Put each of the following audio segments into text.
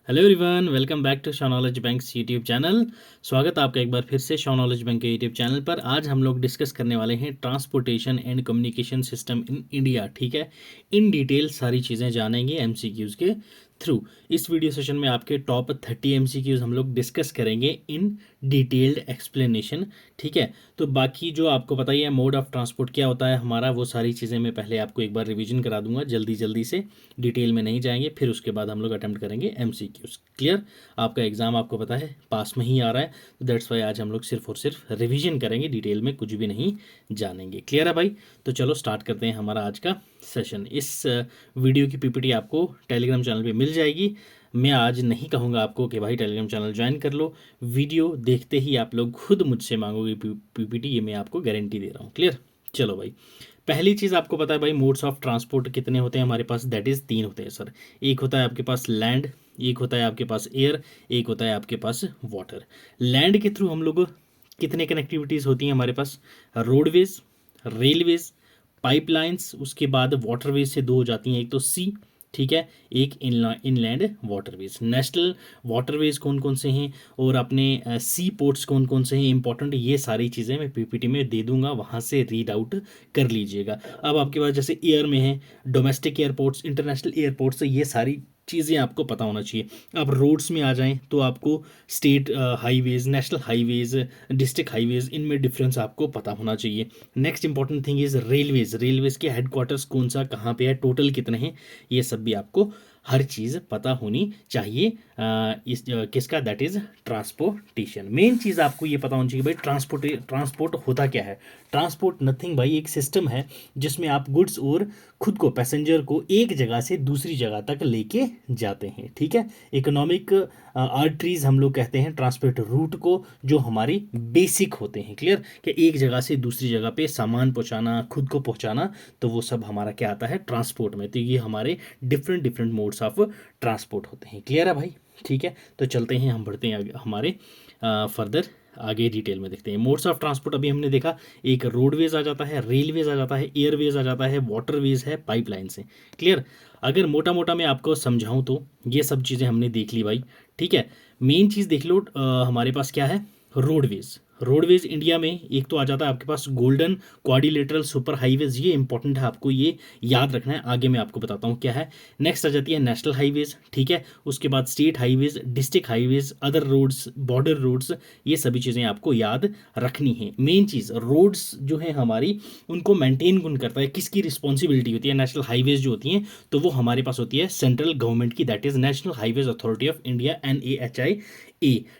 Hello everyone, welcome back to शॉनॉलेज bank's YouTube channel. स्वागत है आपका एक बार फिर से शॉनॉलेज बैंक के यूट्यूब चैनल पर। आज हम लोग डिस्कस करने वाले हैं transportation and communication system in India. ठीक है, इन डिटेल सारी चीज़ें जानेंगे एमसीक्यूज़ के थ्रू। इस वीडियो सेशन में आपके टॉप 30 एमसीक्यूज़ हम लोग डिस्कस करेंगे इन डिटेल्ड एक्सप्लेनेशन। ठीक है, तो बाकी जो आपको पता ही है मोड ऑफ ट्रांसपोर्ट क्या होता है हमारा, वो सारी चीज़ें मैं पहले आपको एक बार रिवीजन करा दूंगा जल्दी जल्दी से। डिटेल में नहीं जाएंगे, फिर उसके बाद हम लोग अटेम्प्ट करेंगे एमसीक्यूज़। क्लियर? आपका एग्ज़ाम आपको पता है पास में ही आ रहा है, तो दैट्स वाई आज हम लोग सिर्फ और सिर्फ रिवीजन करेंगे, डिटेल में कुछ भी नहीं जानेंगे। क्लियर है भाई? तो चलो स्टार्ट करते हैं हमारा आज का सेशन। इस वीडियो की पीपीटी आपको टेलीग्राम चैनल पे मिल जाएगी। मैं आज नहीं कहूँगा आपको कि भाई टेलीग्राम चैनल ज्वाइन कर लो, वीडियो देखते ही आप लोग खुद मुझसे मांगोगे पीपीटी, ये मैं आपको गारंटी दे रहा हूँ। क्लियर? चलो भाई, पहली चीज़ आपको पता है भाई मोड्स ऑफ ट्रांसपोर्ट कितने होते हैं हमारे पास, दैट इज़ 3 होते हैं सर। एक होता है आपके पास लैंड, एक होता है आपके पास एयर, एक होता है आपके पास वाटर। लैंड के थ्रू हम लोग कितने कनेक्टिविटीज़ होती हैं हमारे पास, रोडवेज, रेलवेज, पाइपलाइंस, उसके बाद वाटरवेज से 2 हो जाती हैं, एक तो सी, ठीक है, एक इनलैंड वाटरवेज। नेशनल वाटरवेज कौन कौन से हैं और अपने सी पोर्ट्स कौन कौन से हैं इंपॉर्टेंट, ये सारी चीज़ें मैं पीपीटी में दे दूंगा, वहाँ से रीड आउट कर लीजिएगा। अब आपके पास जैसे एयर में है डोमेस्टिक एयरपोर्ट्स, इंटरनेशनल एयरपोर्ट्स, ये सारी चीज़ें आपको पता होना चाहिए। अब रोड्स में आ जाएं तो आपको state highways, national highways, district highways, इनमें डिफरेंस आपको पता होना चाहिए। Next important thing is railways. Railways के हेडक्वार्टर्स कौन सा कहाँ पे है, टोटल कितने हैं, ये सब भी आपको हर चीज़ पता होनी चाहिए। किसका, दैट इज़ ट्रांसपोर्टेशन। मेन चीज़ आपको ये पता होनी चाहिए भाई ट्रांसपोर्ट होता क्या है। ट्रांसपोर्ट नथिंग भाई, एक सिस्टम है जिसमें आप गुड्स और खुद को, पैसेंजर को एक जगह से दूसरी जगह तक लेके जाते हैं। ठीक है, इकोनॉमिक आर्टरीज हम लोग कहते हैं ट्रांसपोर्ट रूट को, जो हमारी बेसिक होते हैं। क्लियर? कि एक जगह से दूसरी जगह पे सामान पहुंचाना, खुद को पहुंचाना, तो वो सब हमारा क्या आता है ट्रांसपोर्ट में। तो ये हमारे different different modes of transport होते हैं। क्लियर है भाई? ठीक है, तो चलते हैं, हम बढ़ते हैं हमारे फर्दर आगे डिटेल में देखते हैं। मोड्स ऑफ ट्रांसपोर्ट अभी हमने देखा, एक रोडवेज आ जाता है, रेलवेज आ जाता है, एयरवेज आ जाता है, वाटरवेज है, पाइपलाइन से। क्लियर? अगर मोटा मोटा मैं आपको समझाऊं तो ये सब चीज़ें हमने देख ली भाई। ठीक है, मेन चीज़ देख लो, हमारे पास क्या है, रोडवेज। रोडवेज इंडिया में एक तो आ जाता है आपके पास गोल्डन क्वाड्रिलेटरल सुपर हाईवेज, ये इंपॉर्टेंट है, आपको ये याद रखना है, आगे मैं आपको बताता हूँ क्या है। नेक्स्ट आ जाती है नेशनल हाईवेज, ठीक है, उसके बाद state highways, district highways, other roads, border roads, ये सभी चीज़ें आपको याद रखनी है। मेन चीज़ रोड्स जो है हमारी, उनको मेंटेन कौन करता है, किसकी रिस्पॉन्सिबिलिटी होती है। नेशनल हाईवेज जो होती हैं तो वो हमारे पास होती है सेंट्रल गवर्नमेंट की, that is national highways authority of India, NHAI।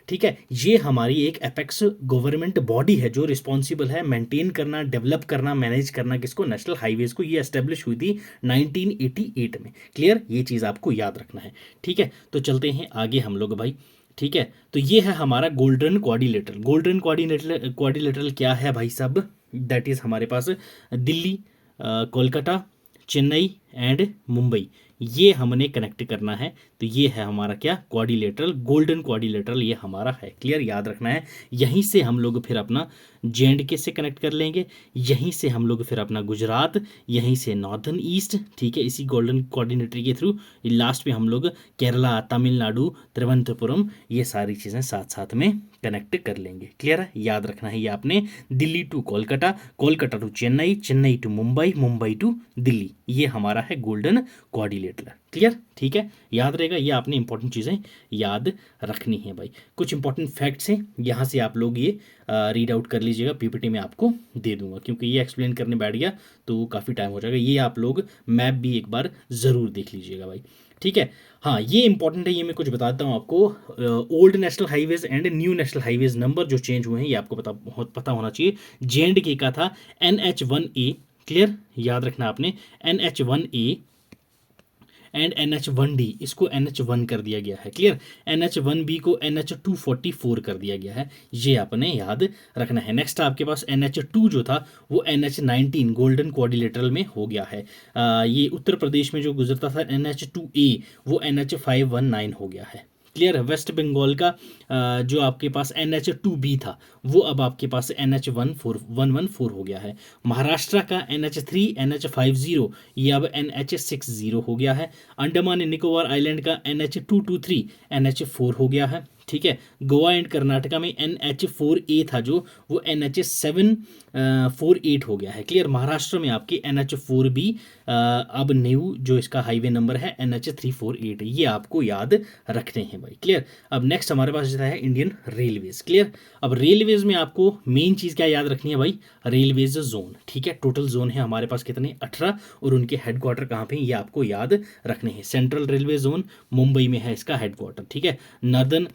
ठीक है, ये हमारी एक एपेक्स गवर्नमेंट बॉडी है जो रिस्पॉन्सिबल है मेंटेन करना, डेवलप करना, मैनेज करना, किसको, नेशनल हाईवेज को। ये एस्टेब्लिश हुई थी 1988 में। क्लियर? ये चीज़ आपको याद रखना है। ठीक है, तो चलते हैं आगे हम लोग भाई। ठीक है, तो ये है हमारा गोल्डन क्वाड्रिलेटरल। गोल्डन क्वाड्रिलेटरल क्या है भाई साहब, दैट इज़ हमारे पास दिल्ली, कोलकाता, चेन्नई एंड मुंबई, ये हमने कनेक्ट करना है। तो ये है हमारा क्या, क्वाड्रिलेटरल, गोल्डन क्वाड्रिलेटरल ये हमारा है। क्लियर? याद रखना है। यहीं से हम लोग फिर अपना JNK से कनेक्ट कर लेंगे, यहीं से हम लोग फिर अपना गुजरात, यहीं से नॉर्दर्न ईस्ट, ठीक है, इसी गोल्डन कोऑर्डिनेटर के थ्रू लास्ट में हम लोग केरला, तमिलनाडु, तिरुवनंतपुरम, ये सारी चीज़ें साथ साथ में कनेक्ट कर लेंगे। क्लियर है? याद रखना है ये आपने, Delhi to Kolkata, Kolkata to Chennai, Chennai to Mumbai, Mumbai to Delhi, ये हमारा है गोल्डन क्वाड्रिलेटरल। क्लियर? ठीक है, याद रहेगा, ये आपने इंपॉर्टेंट चीज़ें याद रखनी है भाई। कुछ इंपॉर्टेंट फैक्ट्स हैं, यहाँ से आप लोग ये रीड आउट कर लीजिएगा, पीपीटी में आपको दे दूंगा, क्योंकि ये एक्सप्लेन करने बैठ गया तो काफ़ी टाइम हो जाएगा। ये आप लोग मैप भी एक बार ज़रूर देख लीजिएगा भाई। ठीक है, हाँ ये इंपॉर्टेंट है, ये मैं कुछ बताता हूँ आपको। Old national highways and new national highways number जो चेंज हुए हैं ये आपको पता होना चाहिए। JNK का था NH1A। क्लियर? याद रखना आपने, NH1A एंड NH1D, इसको NH1 कर दिया गया है। क्लियर? NH1B को NH244 कर दिया गया है, ये आपने याद रखना है। नेक्स्ट आपके पास NH2 जो था वो NH19 गोल्डन क्वाड्रिलेटरल में हो गया है। ये उत्तर प्रदेश में जो गुजरता था NH2A वो NH519 हो गया है। क्लियर। वेस्ट बंगाल का जो आपके पास NH2B था वो अब आपके पास NH114 हो गया है। महाराष्ट्र का NH3 NH50 ये अब NH60 हो गया है। अंडमान एंड निकोबार आइलैंड का NH223 NH4 हो गया है, ठीक है। गोवा एंड कर्नाटका में NH4A था जो वो NH748 हो गया है, क्लियर। महाराष्ट्र में आपकी NH4B अब न्यू जो इसका हाईवे नंबर है NH348, ये आपको याद रखने हैं भाई, क्लियर। अब नेक्स्ट हमारे पास जो है इंडियन रेलवेज, क्लियर। अब रेलवेज में आपको मेन चीज़ क्या याद रखनी है भाई, रेलवेज जोन, ठीक है। टोटल जोन है हमारे पास कितने, 18, और उनके हेडक्वार्टर कहाँ पे, ये आपको याद रखने हैं। सेंट्रल रेलवे जोन मुंबई में है इसका हेडक्वार्टर, ठीक है। नर्दर्न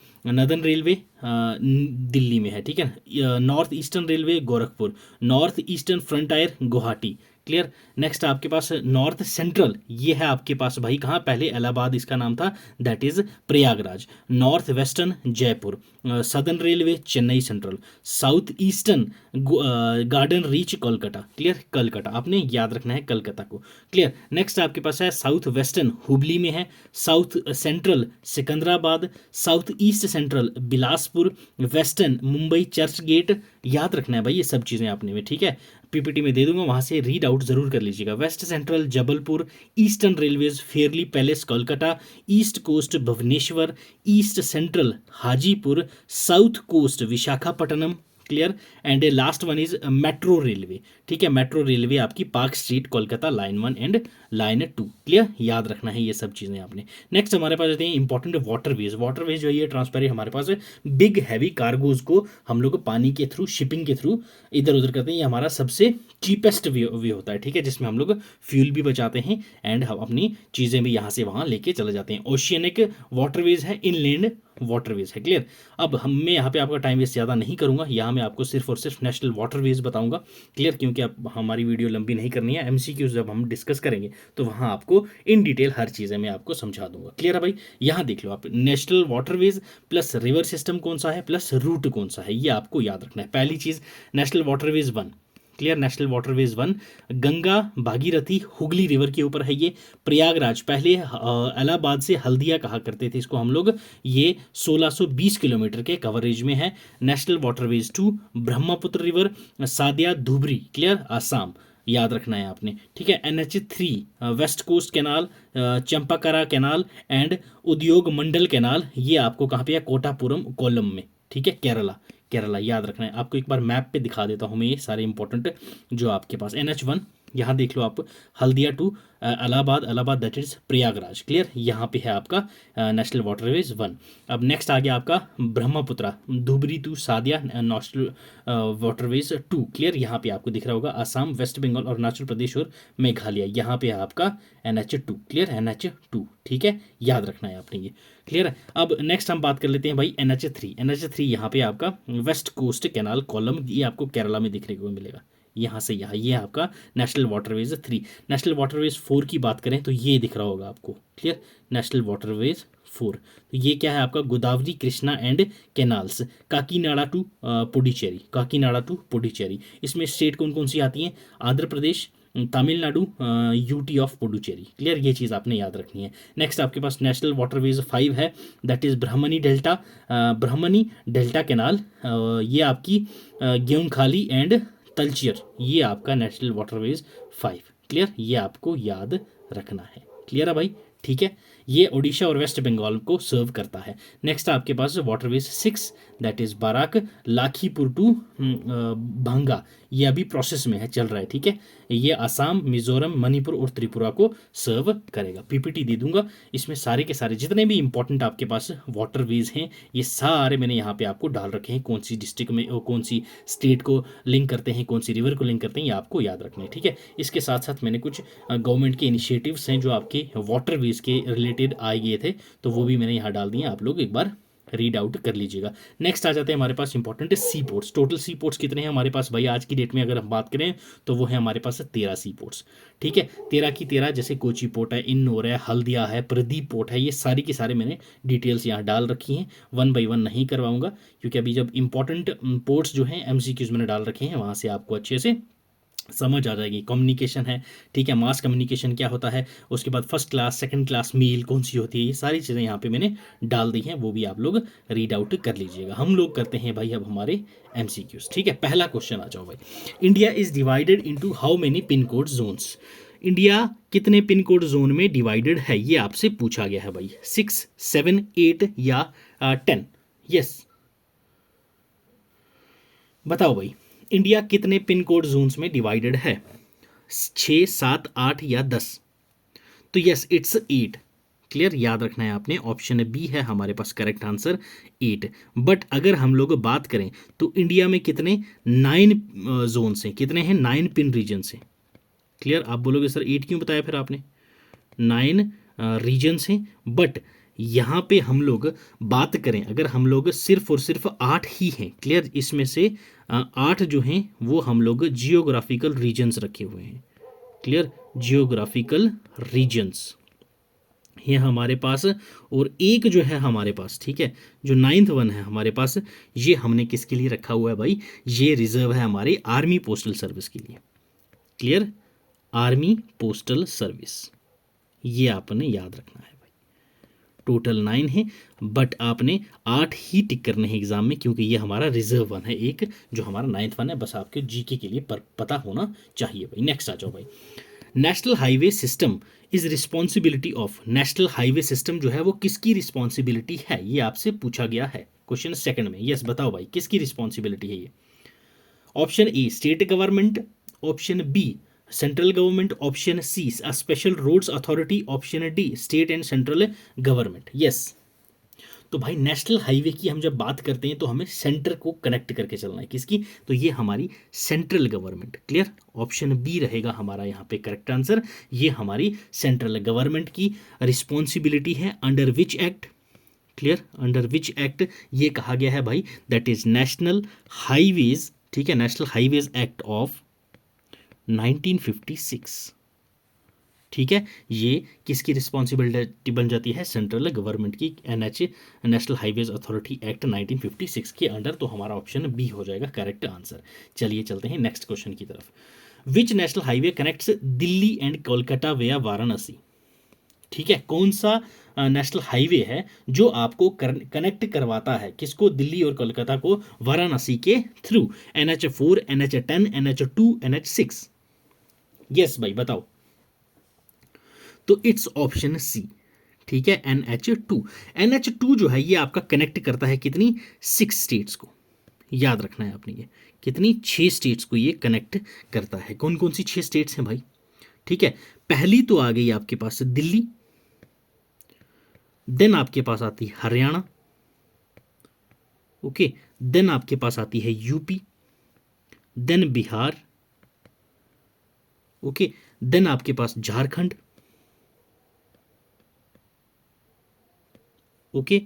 रेलवे दिल्ली में है, ठीक है। North eastern railway Gorakhpur, north eastern frontier Guwahati, clear. Next आपके पास नॉर्थ सेंट्रल, ये है आपके पास भाई कहाँ, पहले इलाहाबाद इसका नाम था, that is Prayagraj. North western Jaipur, southern railway Chennai central, south eastern garden reach Kolkata, clear. Calcutta आपने याद रखना है कलकत्ता को, क्लियर। नेक्स्ट आपके पास है साउथ वेस्टर्न हुबली में है, south central Secunderabad, south east central Bilaspur, western Mumbai church gate, याद रखना है भाई ये सब चीज़ें आपने में, ठीक है। PPT में दे दूंगा, वहां से रीड आउट जरूर कर लीजिएगा। West central Jabalpur, eastern railways Fairlie Place Kolkata, east coast Bhubaneswar, east central Hajipur, south coast Visakhapatnam, clear. And last one is metro railway, ठीक है। मेट्रो रेलवे आपकी park street Kolkata, line 1 and line 2, clear. याद रखना है ये सब चीज़ें आपने। नेक्स्ट हमारे पास आते हैं इंपॉर्टेंट वाटरवेज। वाटरवेज जो है ये ट्रांसपेरेंट हमारे पास बिग हैवी कार्गोज को हम लोग पानी के थ्रू, शिपिंग के थ्रू इधर उधर करते हैं। ये हमारा सबसे चीपेस्ट वे होता है, ठीक है, जिसमें हम लोग फ्यूल भी बचाते हैं एंड हम अपनी चीज़ें भी यहाँ से वहाँ लेके चले जाते हैं। ओशियनिक वाटरवेज है, इनलैंड वाटरवेज है, क्लियर। अब मैं यहाँ पे आपका टाइम वेस्ट ज़्यादा नहीं करूँगा, यहाँ मैं आपको सिर्फ और सिर्फ नेशनल वाटरवेज बताऊँगा, क्लियर, क्योंकि अब हमारी वीडियो लंबी नहीं करनी है। MCQ जब हम डिस्कस करेंगे तो वहाँ आपको इन डिटेल हर चीज़ें मैं आपको समझा दूंगा, क्लियर है भाई। यहाँ देख लो आप, national waterways plus river system कौन सा है प्लस रूट कौन सा है, ये आपको याद रखना है। पहली चीज़ national waterways 1, clear. National waterways 1 Ganga Bhagirathi Hooghly river के ऊपर है ये। प्रयागराज पहले इलाहाबाद से हल्दिया कहा करते थे इसको हम लोग, ये 1620 किलोमीटर के कवरेज में है। National waterways 2 Brahmaputra river Sadiya Dhubri, clear, Assam, याद रखना है आपने, ठीक है। NH3 west coast canal, Champakara canal and Udyog Mandal canal, ये आपको कहाँ पे है, कोटापुरम कोल्लम में, ठीक है, केरला, याद रखना है आपको। एक बार मैप पे दिखा देता हूँ मैं ये सारे इंपॉर्टेंट जो आपके पास। NH1 यहाँ देख लो आप, Haldia to Allahabad that is Prayagraj, clear. यहाँ पे है आपका नेशनल वाटरवेज 1। अब नेक्स्ट आ गया आपका Brahmaputra Dhubri to Sadiya national waterways 2, clear. यहाँ पे आपको दिख रहा होगा आसाम, वेस्ट बंगाल, अरुणाचल प्रदेश और मेघालय, यहाँ पे है आपका NH2, क्लियर, NH2, ठीक है, याद रखना है आपने ये, क्लियर है। अब नेक्स्ट हम बात कर लेते हैं भाई NH3 यहाँ पे आपका वेस्ट कोस्ट कैनाल कॉलम, ये आपको केरला में देखने को मिलेगा, यहाँ से यहाँ, ये आपका नेशनल वाटरवेज 3। नेशनल वाटरवेज 4 की बात करें तो ये दिख रहा होगा आपको, क्लियर, नेशनल वाटरवेज 4। तो ये क्या है आपका, Godavari Krishna and canals, Kakinada to Puducherry. इसमें स्टेट कौन कौन सी आती हैं, Andhra Pradesh, Tamil Nadu, UT of Puducherry, clear, ये चीज़ आपने याद रखनी है। नेक्स्ट आपके पास नेशनल वाटरवेज 5 है, दैट इज ब्रह्मनी डेल्टा कैनाल, ये आपकी गेहूंखाली एंड तलचेर, ये आपका नेशनल वाटरवेज 5, क्लियर, ये आपको याद रखना है, क्लियर है भाई, ठीक है। ये ओडिशा और वेस्ट बंगाल को सर्व करता है। नेक्स्ट आपके पास waterways 6, that is Barak Lakhipur to Bhanga, ये अभी प्रोसेस में है, चल रहा है, ठीक है। ये आसाम, मिजोरम, मणिपुर और त्रिपुरा को सर्व करेगा। PPT दे दूंगा, इसमें सारे के सारे जितने भी इंपॉर्टेंट आपके पास वाटरवेज हैं ये सारे मैंने यहाँ पे आपको डाल रखे हैं, कौन सी डिस्ट्रिक्ट में कौन सी स्टेट को लिंक करते हैं, कौन सी रिवर को लिंक करते हैं, ये आपको याद रखना है, ठीक है। इसके साथ साथ मैंने कुछ गवर्नमेंट के इनिशिएटिव्स हैं जो आपके वाटरवेज के रिलेटेड आए गए थे, तो वो भी मैंने यहाँ डाल दिए, आप लोग एक बार रीड आउट कर लीजिएगा। नेक्स्ट आ जाते हैं हमारे पास इंपॉर्टेंट सी पोर्ट्स। टोटल सी पोर्ट्स कितने हैं हमारे पास भाई आज की डेट में, अगर हम बात करें तो वो है हमारे पास 13 सी पोर्ट्स, ठीक है। 13 की 13, जैसे कोची पोर्ट है, इन्नोर है, हल्दिया है, प्रदीप पोर्ट है, ये सारी की सारे मैंने डिटेल्स यहाँ डाल रखी हैं। 1 by 1 नहीं करवाऊंगा, क्योंकि अभी जब इंपॉर्टेंट पोर्ट्स जो हैं MCQs मैंने डाल रखे हैं, वहाँ से आपको अच्छे से समझ आ जाएगी। कम्युनिकेशन है, ठीक है, मास कम्युनिकेशन क्या होता है, उसके बाद first class second class mail कौन सी होती है, ये सारी चीज़ें यहाँ पे मैंने डाल दी हैं, वो भी आप लोग रीड आउट कर लीजिएगा। हम लोग करते हैं भाई अब हमारे एमसीक्यूज। ठीक है, पहला क्वेश्चन आ जाओ भाई। India is divided into how many pin code zones. India कितने पिन कोड जोन में डिवाइडेड है, ये आपसे पूछा गया है भाई। 6, 7, 8 या 10। यस बताओ भाई, इंडिया कितने पिन कोड जोन्स में डिवाइडेड है, 6, 7, 8 या 10? तो यस इट्स 8। क्लियर, याद रखना है आपने, ऑप्शन बी है हमारे पास करेक्ट आंसर 8। बट अगर हम लोग बात करें तो इंडिया में कितने 9 जोन हैं, कितने हैं 9 पिन रीजन हैं। क्लियर, आप बोलोगे सर 8 क्यों बताया फिर आपने, 9 रीजन्स हैं। बट यहाँ पे हम लोग बात करें, अगर हम लोग सिर्फ और सिर्फ 8 ही हैं, क्लियर, इसमें से 8 जो हैं वो हम लोग जियोग्राफिकल रीजन्स रखे हुए हैं। क्लियर, जियोग्राफिकल रीजन्स ये हमारे पास, और एक जो है हमारे पास, ठीक है, जो 9th वन है हमारे पास, ये हमने किसके लिए रखा हुआ है भाई, ये रिजर्व है हमारे आर्मी पोस्टल सर्विस के लिए। क्लियर, आर्मी पोस्टल सर्विस, ये आपने याद रखना है भाई। टोटल 9 है, बट आपने 8 ही टिक करने हैं एग्जाम में, क्योंकि ये हमारा रिजर्व वन है एक, जो हमारा 9th वन है, बस आपके जीके के लिए पता होना चाहिए भाई। नेक्स्ट आ जाओ भाई। National highway system is responsibility of, national highway system जो है वो किसकी रिस्पॉन्सिबिलिटी है, ये आपसे पूछा गया है क्वेश्चन सेकंड में। यस बताओ भाई, किसकी रिस्पॉन्सिबिलिटी है ये? Option A state government, option B central government, option C special roads authority, option D state and central government. Yes, तो भाई नेशनल हाईवे की हम जब बात करते हैं तो हमें सेंटर को कनेक्ट करके चलना है, किसकी, तो ये हमारी central government. Clear, option B रहेगा हमारा यहाँ पे करेक्ट आंसर, ये हमारी सेंट्रल गवर्नमेंट की रिस्पॉन्सिबिलिटी है। Under which act, clear, under which act ये कहा गया है भाई, दैट इज नेशनल हाईवेज, ठीक है, नेशनल हाईवेज एक्ट ऑफ 1956। ठीक है, ये किसकी रिस्पॉन्सिबिलिटी बन जाती है, सेंट्रल गवर्नमेंट की, NH national highways authority act 1956 के अंडर। तो हमारा ऑप्शन बी हो जाएगा करेक्ट आंसर। चलिए चलते हैं नेक्स्ट क्वेश्चन की तरफ। Which national highway connects Delhi and Kolkata via Varanasi? ठीक है, कौन सा नेशनल हाईवे है जो आपको कनेक्ट करवाता है, किसको, दिल्ली और कोलकाता को वाराणसी के through? NH4, NH10, NH2, NH6? Yes भाई बताओ। तो इट्स ऑप्शन सी, ठीक है, NH2। NH2 जो है ये आपका कनेक्ट करता है कितनी, 6 स्टेट्स को। याद रखना है आपने, ये कितनी, 6 स्टेट्स को ये कनेक्ट करता है। कौन कौन सी 6 स्टेट्स हैं भाई? ठीक है, पहली तो आ गई आपके पास दिल्ली, देन आपके पास आती है हरियाणा, ओके, देन आपके पास आती है UP, then Bihar, okay, then आपके पास झारखंड, ओके,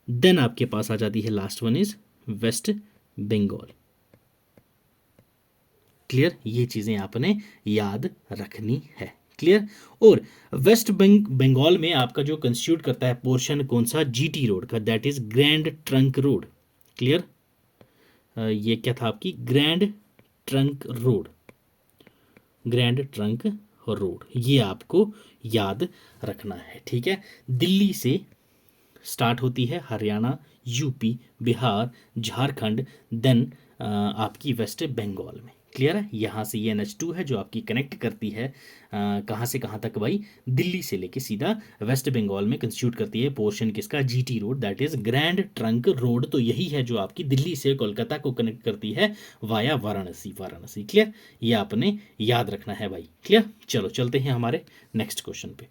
देन आपके पास आ जाती है last one is West Bengal. Clear, ये चीजें आपने याद रखनी है। क्लियर, और वेस्ट बंगाल में आपका जो कंस्टिट्यूट करता है पोर्शन कौन सा, जीटी रोड का, that is grand trunk road. Clear, ये क्या था आपकी, grand trunk road, grand trunk road, ये आपको याद रखना है। ठीक है, दिल्ली से स्टार्ट होती है, हरियाणा, यूपी, बिहार, झारखंड, देन आपकी वेस्ट बंगाल में। क्लियर है, यहाँ से ये NH2 है जो आपकी कनेक्ट करती है कहाँ से कहाँ तक भाई, दिल्ली से लेके सीधा वेस्ट बंगाल में कंस्टिट्यूट करती है पोर्शन किसका, GT road, that is grand trunk road. तो यही है जो आपकी दिल्ली से कोलकाता को कनेक्ट करती है वाया वाराणसी, वाराणसी। क्लियर, ये आपने याद रखना है भाई। क्लियर, चलो चलते हैं हमारे नेक्स्ट क्वेश्चन पे।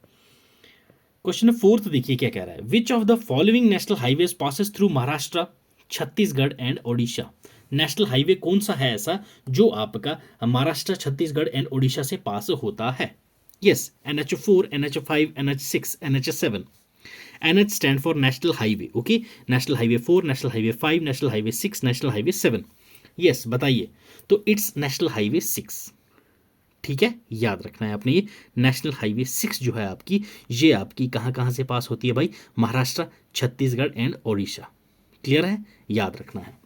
क्वेश्चन 4 देखिए क्या कह रहा है, विच of the following national highways passes through Maharashtra, Chhattisgarh and Odisha? National highway कौन सा है ऐसा जो आपका महाराष्ट्र, छत्तीसगढ़ एंड ओडिशा से पास होता है? Yes, NH4, NH5, NH6, NH7। NH stand for national highway, okay, national highway 4, national highway 5, national highway 6, national highway 7। Yes बताइए, तो इट्स नेशनल हाईवे 6। ठीक है, याद रखना है आपने, ये नेशनल हाईवे 6 जो है आपकी, ये आपकी कहाँ कहाँ से पास होती है भाई, महाराष्ट्र, छत्तीसगढ़ एंड ओडिशा। क्लियर है, याद रखना है।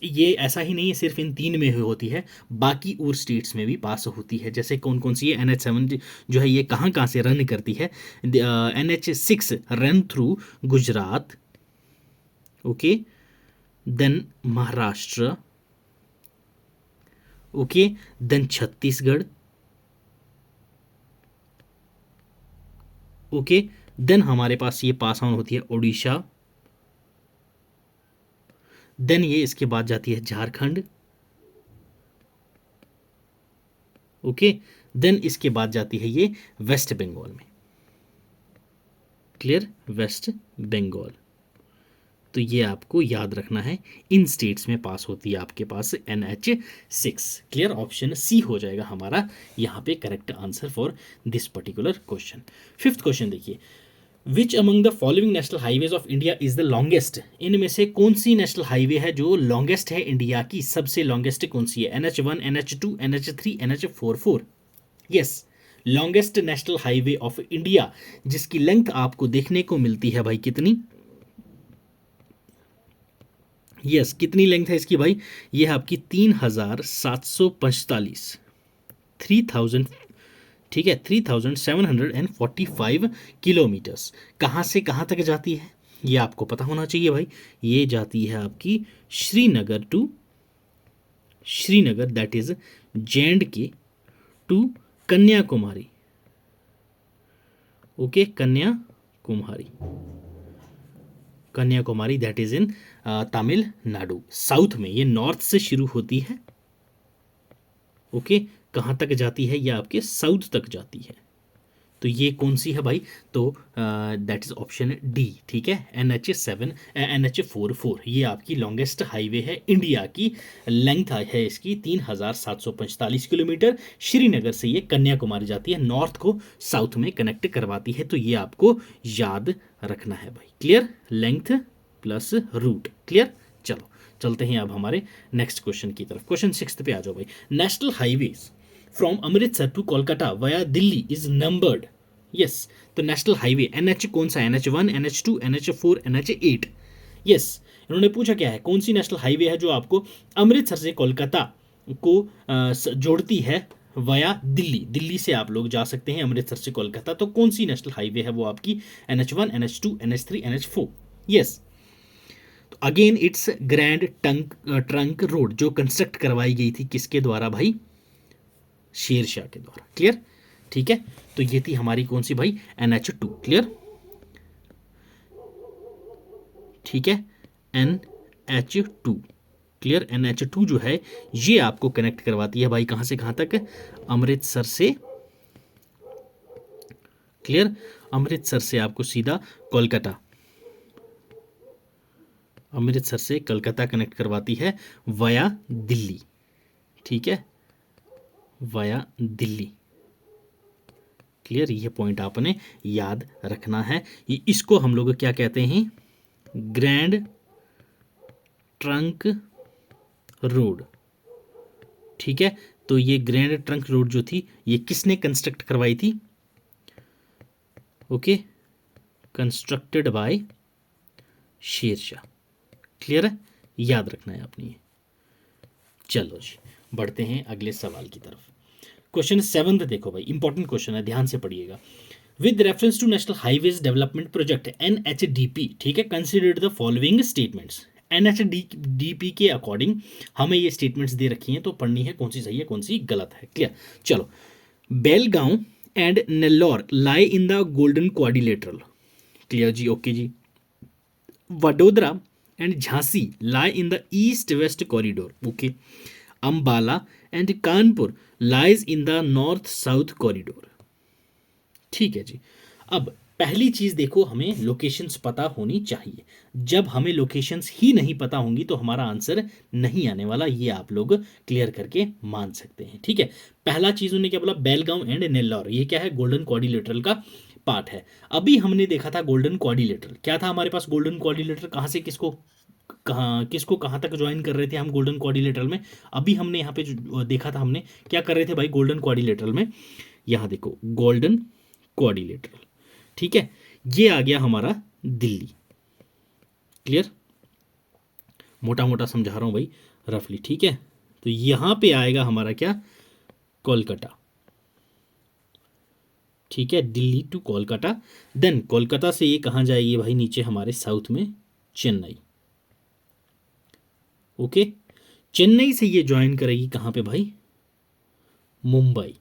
ये ऐसा ही नहीं है सिर्फ इन 3 में ही होती है, बाकी और स्टेट्स में भी पास होती है। जैसे कौन कौन सी है, NH7 जो है ये कहाँ कहाँ से रन करती है, NH6 run through Gujarat, okay, then Maharashtra, okay, then Chhattisgarh, okay, then हमारे पास ये पास ऑन होती है उड़ीसा, देन ये इसके बाद जाती है झारखंड, ओके, देन इसके बाद जाती है ये वेस्ट बंगाल में। क्लियर, वेस्ट बंगाल। तो ये आपको याद रखना है, इन स्टेट्स में पास होती है आपके पास NH6। क्लियर, ऑप्शन सी हो जाएगा हमारा यहाँ पे correct answer for this particular question. 5th question देखिए, which among the following national highways of India is the longest, इनमें से कौन सी नेशनल हाईवे है जो लॉन्गेस्ट है, इंडिया की सबसे लॉन्गेस्ट कौन सी है, NH1, NH2, NH3, NH4? Yes, longest national highway of India जिसकी लेंथ आपको देखने को मिलती है भाई कितनी, यस, कितनी लेंथ है इसकी भाई, ये है आपकी 3745, 3000, ठीक है, 3745 किलोमीटर्स। कहाँ से कहाँ तक जाती है ये आपको पता होना चाहिए भाई, ये जाती है आपकी Srinagar to Srinagar, that is JNK to Kanyakumari, okay, Kanyakumari that is in Tamil Nadu, south में, ये नॉर्थ से शुरू होती है, ओके, कहाँ तक जाती है, ये आपके साउथ तक जाती है। तो ये कौन सी है भाई, तो दैट इज ऑप्शन डी, ठीक है, NH4, ये आपकी लॉन्गेस्ट हाईवे है, इंडिया की लेंथ है इसकी 3745 किलोमीटर, श्रीनगर से ये कन्याकुमारी जाती है, नॉर्थ को साउथ में कनेक्ट करवाती है। तो ये आपको याद रखना है भाई। Clear, length plus route. Clear, चलो चलते हैं अब हमारे नेक्स्ट क्वेश्चन की तरफ। क्वेश्चन 6 पे आ जाओ भाई। National highways from Amritsar to Kolkata via Delhi is numbered, yes, तो नेशनल हाईवे NH कौन सा, NH1, NH2, NH4, NH8? Yes, इन्होंने पूछा क्या है, कौन सी नेशनल हाईवे है जो आपको अमृतसर से कोलकाता को जोड़ती है वाया दिल्ली, दिल्ली से आप लोग जा सकते हैं अमृतसर से कोलकाता, तो कौन सी नेशनल हाईवे है वो आपकी, NH1, NH2, NH3, NH4? Yes, तो again it's grand trunk road जो कंस्ट्रक्ट करवाई गई थी किसके द्वारा भाई, शेरशाह के द्वारा। क्लियर, ठीक है, तो ये थी हमारी कौन सी भाई, NH2। क्लियर, ठीक है, NH2। क्लियर, NH2 जो है ये आपको कनेक्ट करवाती है भाई कहां से कहां तक, अमृतसर से। क्लियर, अमृतसर से आपको सीधा कोलकाता, अमृतसर से कलकत्ता कनेक्ट करवाती है वाया दिल्ली, ठीक है, वाया दिल्ली। क्लियर, ये पॉइंट आपने याद रखना है। ये इसको हम लोग क्या कहते हैं, ग्रैंड ट्रंक रोड, ठीक है। तो ये ग्रैंड ट्रंक रोड जो थी ये किसने कंस्ट्रक्ट करवाई थी, okay, constructed by Sher Shah. Clear है, याद रखना है आपने ये। चलो जी, बढ़ते हैं अगले सवाल की तरफ। क्वेश्चन 7 देखो भाई, इंपॉर्टेंट क्वेश्चन है, ध्यान से पढ़िएगा। With reference to national highways development project NHDP, ठीक है, considered the following statements. NHDP के अकॉर्डिंग हमें ये स्टेटमेंट्स दे रखी हैं, तो पढ़नी है कौन सी सही है कौन सी गलत है। क्लियर, चलो, Belgaum and Nellore lie in the golden quadrilateral. Clear ji, okay ji. Vadodara and Jhansi lie in the east west corridor, okay. Ambala and Kanpur lies in the north south corridor, ठीक है जी। अब पहली चीज देखो, हमें लोकेशंस पता होनी चाहिए। जब हमें लोकेशंस ही नहीं पता होंगी तो हमारा आंसर नहीं आने वाला, ये आप लोग क्लियर करके मान सकते हैं, ठीक है। पहला चीज उन्होंने क्या बोला, बेलगांव एंड नेल्लौर, ये क्या है, गोल्डन क्वाड्रिलेटरल का पार्ट है। अभी हमने देखा था गोल्डन क्वाड्रिलेटरल, क्या था हमारे पास गोल्डन क्वाड्रिलेटरल, कहाँ से किसको कहाँ तक ज्वाइन कर रहे थे हम गोल्डन क्वाड्रिलेटरल में। अभी हमने यहाँ पे जो देखा था, हमने क्या कर रहे थे भाई गोल्डन क्वाड्रिलेटरल में, यहाँ देखो गोल्डन क्वाड्रिलेटरल, ठीक है, ये आ गया हमारा दिल्ली। क्लियर, मोटा मोटा समझा रहा हूँ भाई, रफली, ठीक है। तो यहाँ पे आएगा हमारा क्या, कोलकाता, ठीक है, दिल्ली टू कोलकाता। देन कोलकाता से ये कहाँ जाएगी भाई, नीचे हमारे साउथ में चेन्नई, ओके। चेन्नई से ये ज्वाइन करेगी कहाँ पे भाई, मुंबई,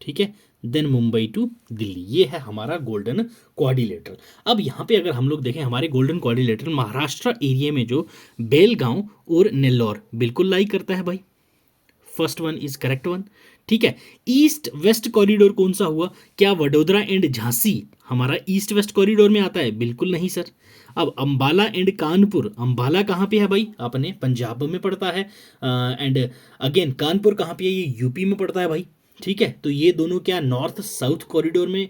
ठीक है। देन मुंबई टू दिल्ली, ये है हमारा गोल्डन क्वाड्रिलेटरल। अब यहाँ पे अगर हम लोग देखें हमारे गोल्डन क्वाड्रिलेटरल महाराष्ट्र एरिया में जो बेलगांव और नेल्लौर बिल्कुल लाई करता है भाई, first one is correct one, ठीक है। ईस्ट वेस्ट कॉरिडोर कौन सा हुआ, क्या वडोदरा एंड झांसी हमारा ईस्ट वेस्ट कॉरिडोर में आता है, बिल्कुल नहीं सर। अब अंबाला एंड कानपुर, अंबाला कहाँ पे है भाई, अपने पंजाब में पड़ता है, एंड अगेन कानपुर कहाँ पे है, ये यूपी में पड़ता है भाई, ठीक है। तो ये दोनों क्या नॉर्थ साउथ कॉरिडोर में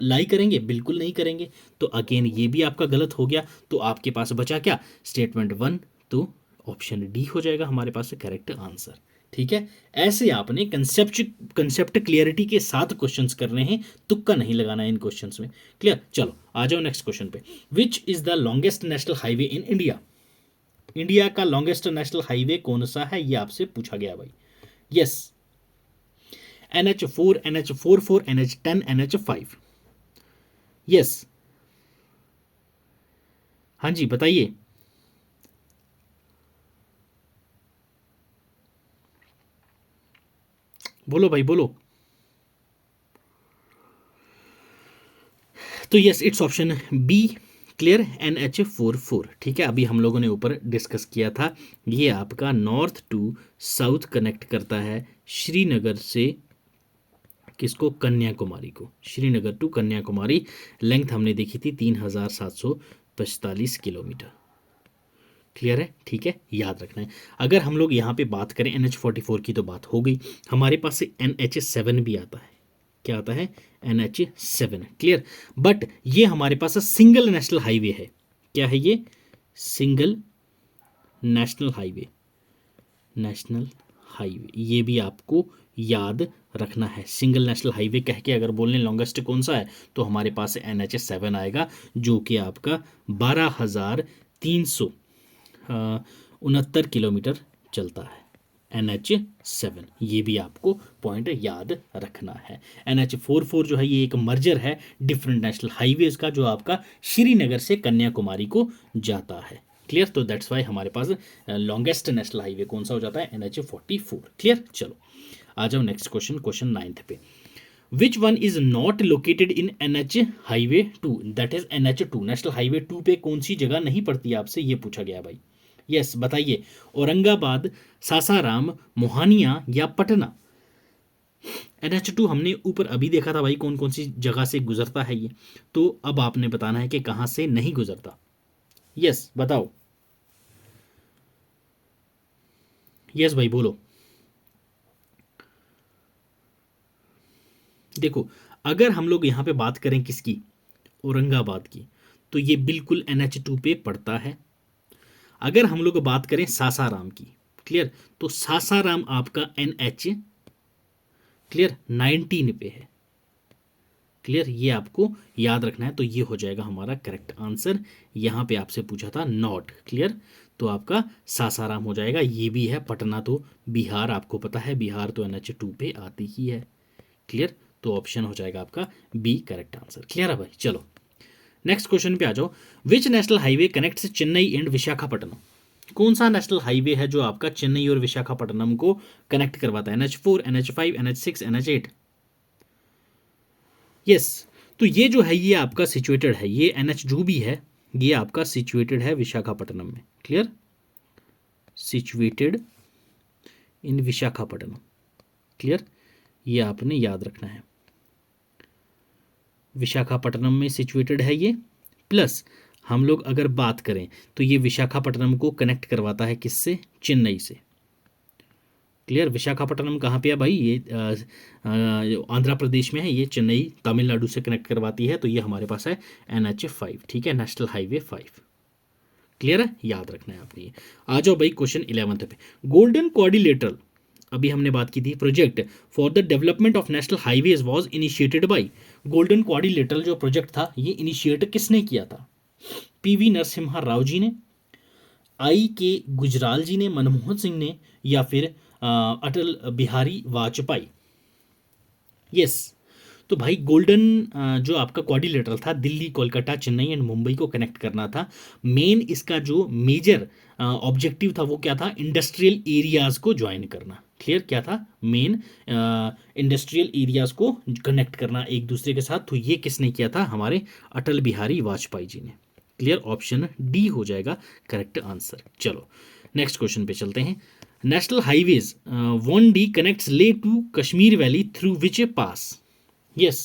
लाई करेंगे, बिल्कुल नहीं करेंगे। तो अगेन ये भी आपका गलत हो गया। तो आपके पास बचा क्या, स्टेटमेंट वन, तो ऑप्शन डी हो जाएगा हमारे पास करेक्ट आंसर, ठीक है। ऐसे आपने कंसेप्ट क्लियरिटी के साथ क्वेश्चंस करने हैं, तुक्का नहीं लगाना है इन क्वेश्चंस में, क्लियर। चलो आ जाओ नेक्स्ट क्वेश्चन पे। Which is the longest national highway in India, India का लॉन्गेस्ट नेशनल हाईवे कौन सा है, ये आपसे पूछा गया भाई। Yes, NH4, NH44, NH10, NH5। Yes, हाँ जी बताइए। बोलो भाई बोलो। तो yes, it's option B, clear, NH44, ठीक है। अभी हम लोगों ने ऊपर डिस्कस किया था, ये आपका नॉर्थ टू साउथ कनेक्ट करता है श्रीनगर से किसको, कन्याकुमारी को, श्रीनगर टू कन्याकुमारी। लेंथ हमने देखी थी 3745 किलोमीटर, क्लियर है, ठीक है, याद रखना है। अगर हम लोग यहाँ पे बात करें NH44 की तो बात हो गई, हमारे पास से NH7 भी आता है, क्या आता है, NH7, क्लियर। बट ये हमारे पास सिंगल नेशनल हाईवे है, क्या है ये, single national highway, national highway, ये भी आपको याद रखना है। सिंगल नेशनल हाईवे कह के अगर बोलने लॉन्गेस्ट कौन सा है, तो हमारे पास NH7 आएगा, जो कि आपका 12,369 किलोमीटर चलता है, NH7, ये भी आपको पॉइंट याद रखना है। NH44 जो है ये एक मर्जर है डिफरेंट नेशनल हाईवेज का, जो आपका श्रीनगर से कन्याकुमारी को जाता है, क्लियर। तो दैट्स वाई हमारे पास लॉन्गेस्ट नेशनल हाईवे कौन सा हो जाता है, NH44, क्लियर। चलो आ जाओ नेक्स्ट क्वेश्चन, क्वेश्चन 9 पे। Which one is not located in NH highway 2, that is NH2, national highway 2 पे कौन सी जगह नहीं पड़ती, आपसे ये पूछा गया भाई। यस बताइए, औरंगाबाद, सासाराम, मोहानिया या पटना। NH2 हमने ऊपर अभी देखा था भाई कौन कौन सी जगह से गुजरता है ये, तो अब आपने बताना है कि कहाँ से नहीं गुजरता। यस बताओ, यस भाई बोलो। देखो अगर हम लोग यहाँ पे बात करें किसकी, औरंगाबाद की, तो ये बिल्कुल NH2 पे पड़ता है। अगर हम लोग बात करें सासाराम की, क्लियर, तो सासाराम आपका NH, क्लियर, 19 पे है, क्लियर, ये आपको याद रखना है। तो ये हो जाएगा हमारा करेक्ट आंसर। यहाँ पे आपसे पूछा था नॉट, क्लियर, तो आपका सासाराम हो जाएगा। ये भी है, पटना तो बिहार, आपको पता है बिहार तो NH2 पे आती ही है, क्लियर। तो ऑप्शन हो जाएगा आपका बी करेक्ट आंसर, क्लियर है भाई। चलो नेक्स्ट क्वेश्चन पे आ जाओ। विच national highway connects Chennai and Visakhapatnam, कौन सा नेशनल हाईवे है जो आपका चेन्नई और विशाखापट्टनम को कनेक्ट करवाता है, NH4, NH5, NH6, NH8। Yes, तो ये जो है ये आपका सिचुएटेड है, ये NH जो भी है ये आपका सिचुएटेड है विशाखापट्टनम में, clear, situated in Visakhapatnam, clear, ये आपने याद रखना है। विशाखापट्टनम में सिचुएटेड है ये, प्लस हम लोग अगर बात करें तो ये विशाखापट्टनम को कनेक्ट करवाता है किससे, चेन्नई से, क्लियर। विशाखापट्टनम कहाँ पे है भाई, ये आंध्र प्रदेश में है, ये चेन्नई तमिलनाडु से कनेक्ट करवाती है। तो ये हमारे पास है NH5, ठीक है, नेशनल हाईवे 5, क्लियर है, याद रखना है आपने ये। आ जाओ भाई क्वेश्चन 11 पे। गोल्डन क्वाड्रिलेटरल, अभी हमने बात की थी, project for the development of national highways was initiated by, golden quadrilateral जो प्रोजेक्ट था ये इनिशिएट किसने किया था, पीवी नरसिम्हा राव जी ने, आई के गुजराल जी ने, मनमोहन सिंह ने, या फिर अटल बिहारी वाजपेयी। यस। तो भाई गोल्डन जो आपका क्वाड्रिलेटरल था, दिल्ली, कोलकाता, चेन्नई एंड मुंबई को कनेक्ट करना था। मेन इसका जो मेजर ऑब्जेक्टिव था वो क्या था, इंडस्ट्रियल एरियाज को ज्वाइन करना। क्लियर, क्या था मेन, इंडस्ट्रियल एरियाज को कनेक्ट करना एक दूसरे के साथ। तो ये किसने किया था, हमारे अटल बिहारी वाजपेयी जी ने। क्लियर, ऑप्शन डी हो जाएगा करेक्ट आंसर। चलो नेक्स्ट क्वेश्चन पे चलते हैं। National highways 1D connects Leh to Kashmir valley through which pass. Yes,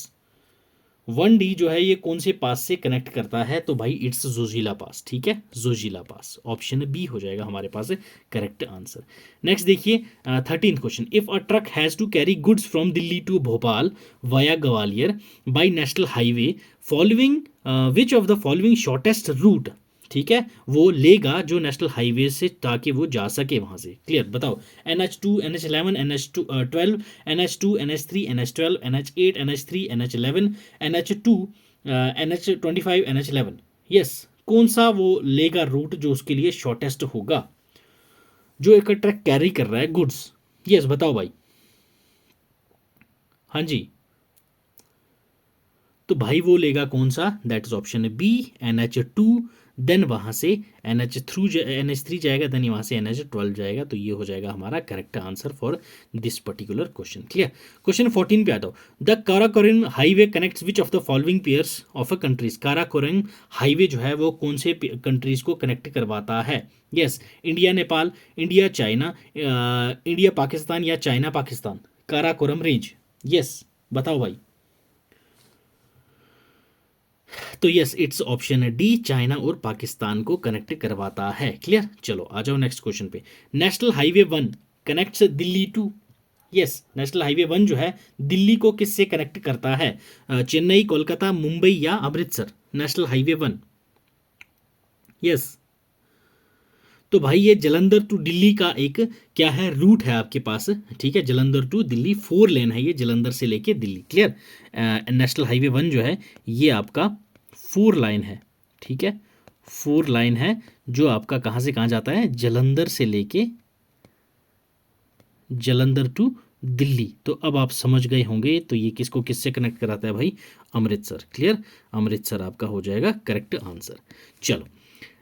1D जो है ये कौन से पास से कनेक्ट करता है, तो भाई इट्स जोजिला पास। ठीक है, जोजिला पास, ऑप्शन बी हो जाएगा हमारे पास करेक्ट आंसर। नेक्स्ट देखिए 13th question. If a truck has to carry goods from Delhi to Bhopal via Gwalior by national highway following which of the following shortest route, ठीक है, वो लेगा जो नेशनल हाईवे से, ताकि वो जा सके वहां से। क्लियर, बताओ। NH2, NH11, NH12, NH2, NH3, NH12, NH8, NH3, NH11, NH2, NH25, NH11। Yes, कौन सा वो लेगा रूट जो उसके लिए शॉर्टेस्ट होगा, जो एक ट्रक कैरी कर रहा है गुड्स। यस, बताओ भाई। हाँ जी, तो भाई वो लेगा कौन सा, that is option B, NH2, then वहां से NH3 जाएगा, देन वहां से NH12 जाएगा। तो ये हो जाएगा हमारा correct answer for this particular question. Clear. Question 14 पे आता हूँ। The Karakoram highway connects which of the following pairs of a countries. Karakoram highway जो है वो कौन से कंट्रीज को कनेक्ट करवाता है। Yes, India Nepal, India China, India Pakistan, या China Pakistan. Karakoram range. Yes, बताओ भाई। तो yes, it's option D, China और पाकिस्तान को कनेक्ट करवाता है। क्लियर। चलो आ जाओ नेक्स्ट क्वेश्चन पे। National highway 1 connects Delhi to. Yes, national highway 1 जो है दिल्ली को किससे कनेक्ट करता है, चेन्नई, कोलकाता, मुंबई या अमृतसर। National highway 1। यस, तो भाई ये जलंधर टू दिल्ली का एक क्या है, रूट है आपके पास। ठीक है, जलंधर टू दिल्ली 4 लेन है ये, जलंधर से लेके दिल्ली। क्लियर। नेशनल हाईवे 1 जो है ये आपका 4 लाइन है। ठीक है, 4 लाइन है जो आपका कहाँ से कहाँ जाता है, जलंधर से लेके जलंधर टू दिल्ली। तो अब आप समझ गए होंगे, तो ये किसको किससे कनेक्ट कराता है भाई, अमृतसर। क्लियर, अमृतसर आपका हो जाएगा करेक्ट आंसर। चलो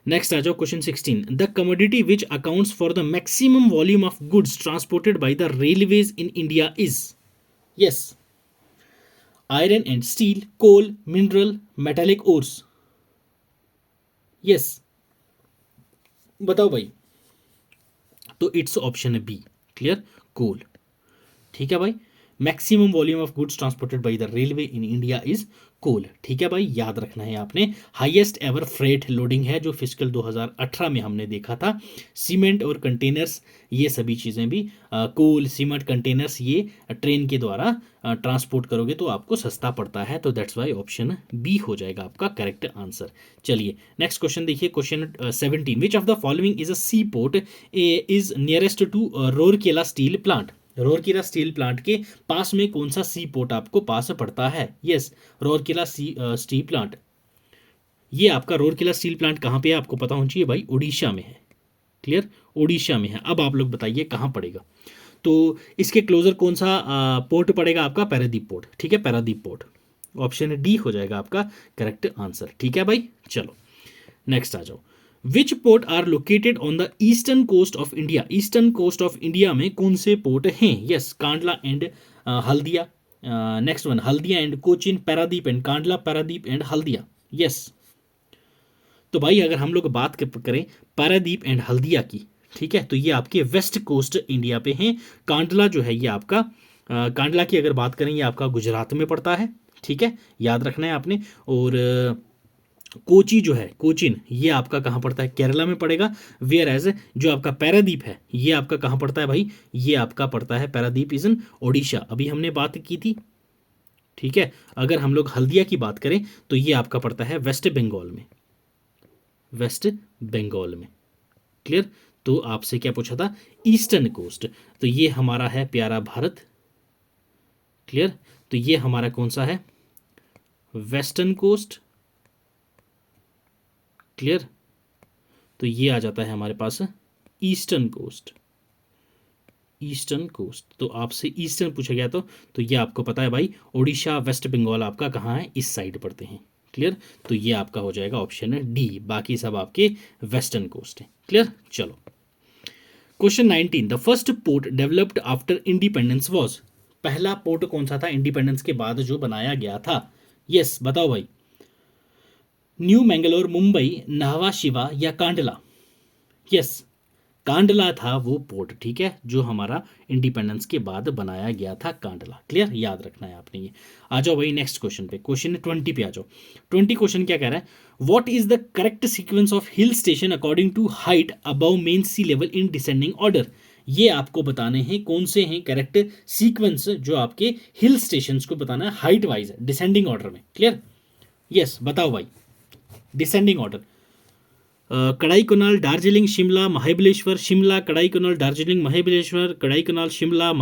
नेक्स्ट आ जाओ question 16। The commodity which accounts for the maximum volume of goods transported by the railways in India is. Yes, iron and steel, coal, mineral, metallic ores. Yes, बताओ भाई। तो it's option B. Clear, coal. ठीक है भाई, maximum volume of goods transported by the railway in India is coal. ठीक है भाई, याद रखना है आपने। हाईएस्ट एवर फ्रेट लोडिंग है जो फिजिकल 2018 में हमने देखा था। सीमेंट और कंटेनर्स, ये सभी चीज़ें भी, कोल, सीमेंट, कंटेनर्स, ये ट्रेन के द्वारा ट्रांसपोर्ट करोगे तो आपको सस्ता पड़ता है। तो दैट्स वाई ऑप्शन बी हो जाएगा आपका करेक्ट आंसर। चलिए नेक्स्ट क्वेश्चन देखिए। Question 17। Which of the following is a sea port is nearest to Rourkela steel plant. Rourkela steel plant के पास में कौन सा सी पोर्ट आपको पास पड़ता है। Yes, Rourkela steel plant. ये आपका रोरकेला स्टील प्लांट कहाँ पे है, आपको पता होना चाहिए भाई, उड़ीसा में है। क्लियर, उड़ीसा में है। अब आप लोग बताइए कहाँ पड़ेगा। तो इसके क्लोजर कौन सा पोर्ट पड़ेगा आपका, पैरादीप पोर्ट। ठीक है, पैरादीप पोर्ट, ऑप्शन डी हो जाएगा आपका करेक्ट आंसर। ठीक है भाई, चलो नेक्स्ट आ जाओ। Which port are located on the eastern coast of India. Eastern coast of India में कौन से पोर्ट हैं। Yes, Kandla and Haldia. Next one, Haldia and Cochin, Paradip and Kandla, Paradip and Haldia. Yes, तो भाई अगर हम लोग बात करें पारादीप एंड हल्दिया की, ठीक है, तो ये आपके वेस्ट कोस्ट इंडिया पे हैं। कांडला जो है ये आपका कांडला की अगर बात करें ये आपका गुजरात में पड़ता है। ठीक है, याद रखना है आपने। और कोची जो है, कोचिन, ये आपका कहाँ पड़ता है, केरला में पड़ेगा। वेयर एज जो आपका पैरादीप है ये आपका कहाँ पड़ता है भाई, ये आपका पड़ता है, पैरादीप इज इन ओडिशा, अभी हमने बात की थी। ठीक है, अगर हम लोग हल्दिया की बात करें तो ये आपका पड़ता है वेस्ट बंगाल में, वेस्ट बंगाल में। क्लियर, तो आपसे क्या पूछा था, ईस्टर्न कोस्ट, तो ये हमारा है प्यारा भारत। क्लियर, तो ये हमारा कौन सा है, वेस्टर्न कोस्ट, क्लियर। तो ये आ जाता है हमारे पास ईस्टर्न कोस्ट, ईस्टर्न कोस्ट। तो आपसे ईस्टर्न पूछा गया तो ये आपको पता है भाई, उड़ीसा वेस्ट बंगाल आपका कहाँ है, इस साइड पड़ते हैं। क्लियर। तो ये आपका हो जाएगा ऑप्शन डी, बाकी सब आपके वेस्टर्न कोस्ट है। क्लियर। चलो question 19, the first port developed after independence was, पहला पोर्ट कौन सा था इंडिपेंडेंस के बाद जो बनाया गया था? यस बताओ भाई, न्यू मैंगलोर, मुंबई, नाहवा शिवा या कांडला? यस, कांडला था वो पोर्ट, ठीक है, जो हमारा इंडिपेंडेंस के बाद बनाया गया था, कांडला। क्लियर, याद रखना है आपने ये। आ जाओ भाई नेक्स्ट क्वेश्चन पे, क्वेश्चन 20 पे आ जाओ। 20 क्वेश्चन क्या कह रहा है, what is the correct sequence of hill station according to height above mean sea level in descending order? ये आपको बताने हैं कौन से हैं करेक्ट सीक्वेंस जो आपके हिल स्टेशन को बताना है हाइट वाइज डिसेंडिंग ऑर्डर में। क्लियर। यस बताओ भाई, descending order, Kodaikanal, Darjeeling, Shimla, Mahabaleshwar, Shimla, Kodaikanal, Darjeeling, Mahabaleshwar, Kodaikanal, Shimla,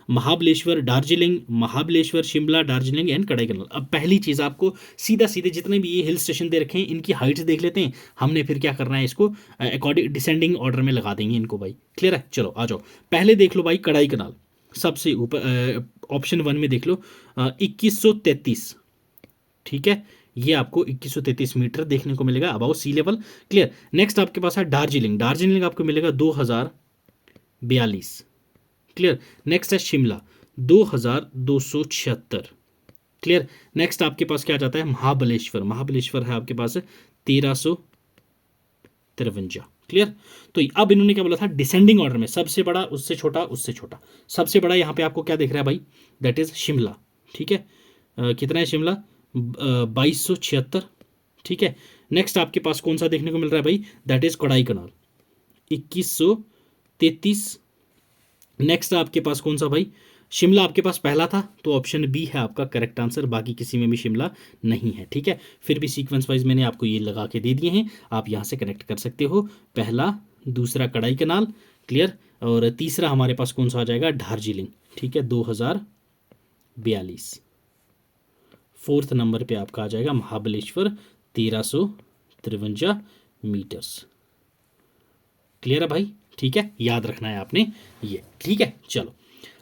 Mahabaleshwar, Darjeeling, Mahabaleshwar, Shimla, Darjeeling and Kodaikanal. अब पहली चीज़ आपको सीधा सीधे जितने भी ये हिल स्टेशन दे रखे हैं इनकी हाइट्स देख लेते हैं। हमने फिर क्या करना है, इसको अकॉर्डिंग डिसेंडिंग ऑर्डर में लगा देंगे इनको भाई। क्लियर है। चलो आ जाओ, पहले देख लो भाई कड़ाईकनाल, सबसे ऊपर ऑप्शन 1 में देख लो 2133, ठीक है, ये आपको 2133 मीटर देखने को मिलेगा above sea level. Clear. Next आपके पास है दार्जिलिंग, दार्जिलिंग आपको मिलेगा 2042। क्लियर। नेक्स्ट है शिमला 2276। क्लियर। नेक्स्ट आपके पास क्या जाता है, महाबलेश्वर, महाबलेश्वर है आपके पास 1353। क्लियर। तो अब इन्होंने क्या बोला था, डिसेंडिंग ऑर्डर में सबसे बड़ा उससे छोटा उससे छोटा, सबसे बड़ा यहाँ पे आपको क्या दिख रहा है भाई, दैट इज शिमला। ठीक है, कितना है शिमला, 2276। ठीक है। नेक्स्ट आपके पास कौन सा देखने को मिल रहा है भाई, दैट इज कड़ाईकनाल 2133। नेक्स्ट आपके पास कौन सा भाई, शिमला आपके पास पहला था, तो ऑप्शन बी है आपका करेक्ट आंसर, बाकी किसी में भी शिमला नहीं है। ठीक है, फिर भी सीक्वेंस वाइज मैंने आपको ये लगा के दे दिए हैं, आप यहाँ से कनेक्ट कर सकते हो, पहला दूसरा कड़ाईकनाल। क्लियर। और तीसरा हमारे पास कौन सा आ जाएगा, दार्जिलिंग। ठीक है, 2042। फोर्थ नंबर पे आपका आ जाएगा महाबलेश्वर 1353 मीटर्स। क्लियर है भाई। ठीक है, याद रखना है आपने ये। ठीक है, चलो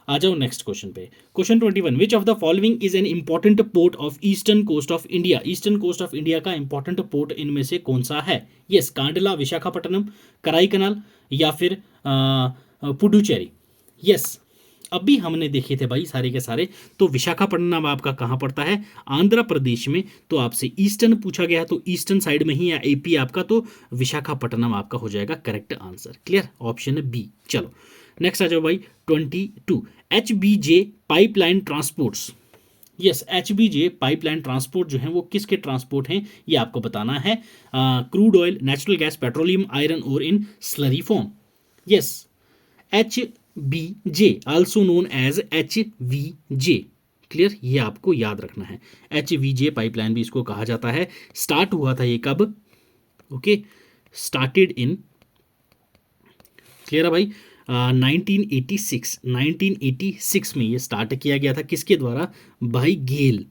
आ जाओ नेक्स्ट क्वेश्चन पे, question 21, which of the following is an important port of eastern coast of India? Eastern coast of India का इंपॉर्टेंट पोर्ट इनमें से कौन सा है? यस, कांडला, विशाखापट्टनम, कराईकनाल या फिर पुडुचेरी? यस, अभी हमने देखे थे भाई सारे के सारे, तो विशाखापट्टनम आपका कहाँ पड़ता है, आंध्र प्रदेश में। तो आपसे ईस्टर्न पूछा गया है तो ईस्टर्न साइड में ही है एपी आपका, तो विशाखापट्टनम आपका हो जाएगा correct answer. Clear, option B. चलो नेक्स्ट आ जाओ भाई 22, HBJ pipeline transports. Yes, HBJ pipeline transport जो है वो किसके ट्रांसपोर्ट हैं, ये आपको बताना है, crude oil, natural gas, petroleum, iron और in slurry form. Yes, HBJ also known as HVJ। Clear, ये आपको याद रखना है, HVJ पाइपलाइन भी इसको कहा जाता है। स्टार्ट हुआ था ये कब, ओके, स्टार्टेड इन, क्लियर है भाई, 1986 में ये स्टार्ट किया गया था, किसके द्वारा भाई, गेल।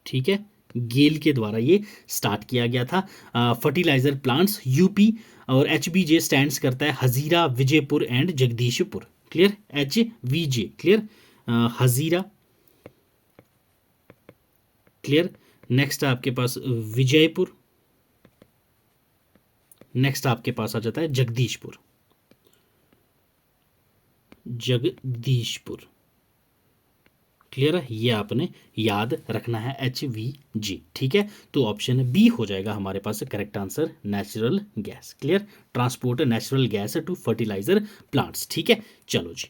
ठीक है, गेल के द्वारा ये स्टार्ट किया गया था। फर्टिलाइजर प्लांट्स यूपी, और HBJ स्टैंड्स करता है Hazira, Vijaypur and Jagdishpur. Clear, HVJ। Clear, Hazira. Clear. Next आपके पास विजयपुर, नेक्स्ट आपके पास आ जाता है जगदीशपुर, जगदीशपुर। क्लियर है, ये आपने याद रखना है, HVJ। ठीक है, तो ऑप्शन बी हो जाएगा हमारे पास correct answer, natural gas. Clear, transport natural gas to fertilizer plants. ठीक है, चलो जी